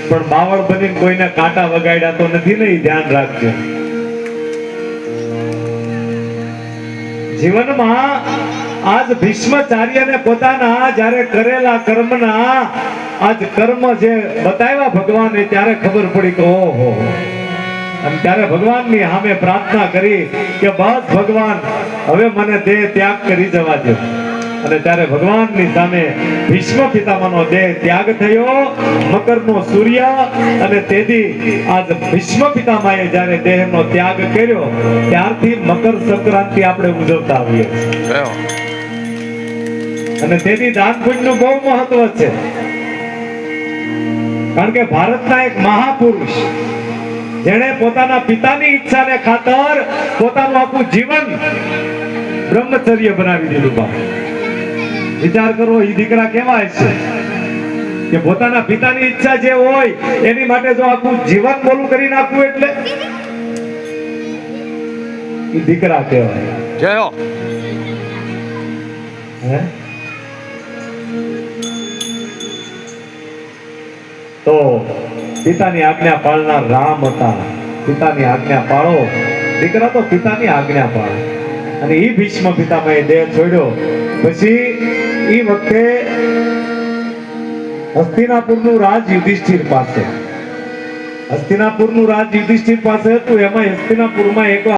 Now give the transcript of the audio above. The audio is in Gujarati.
પણ બાવળ બનીને કોઈને કાંટા વગાડ્યા તો નથી ને, એ ધ્યાન રાખજો. જીવનમાં આજ ભીષ્માચાર્યને પોતાના જ્યારે કરેલા કર્મના આજ કર્મ જે બતાવ્યા ભગવાને, ત્યારે ખબર પડી કે ઓહો. અને ત્યારે ભગવાનની સામે પ્રાર્થના કરી કે બસ ભગવાન, હવે મને દેહ ત્યાગ કરી જવા દો. અને ત્યારે ભગવાનની સામે ભીષ્મ પિતામહનો દેહ ત્યાગ થયો, મકરનો સૂર્ય. અને તેથી આજ ભીષ્મ પિતામહે જ્યારે દેહનો ત્યાગ કર્યો, ત્યારથી મકર સંક્રાંતિ આપણે ઉજવતા આવીએ છીએ. અને તેથી દાન પુણ્યનું બહુ મહત્વ છે. કારણ કે ભારતના એક મહાપુરુષ જેણે પોતાના પિતાની ઈચ્છાને ખાતર પોતાનું આખું જીવન બ્રહ્મચર્ય બનાવી દીધું. વિચાર કરો, એ દીકરા કેવા છે કે પોતાના પિતાની ઈચ્છા જે હોય એની માટે જો આખું જીવન બોલું કરી નાખવું, એટલે એ દીકરા કહેવાય. જય હો. તો પિતાની આજ્ઞા પાળનાર રામ હતા. પિતાની આજ્ઞા પાળો, દીકરા તો પિતાની આજ્ઞા પાળે. અને ઈ ભીષ્મ પિતામહે દેહ છોડ્યો. પછી ઈ વખતે હસ્તિનાપુરનું રાજ યુધિષ્ઠિર પાસે હતું. એમાં હસ્તિનાપુરમાં એક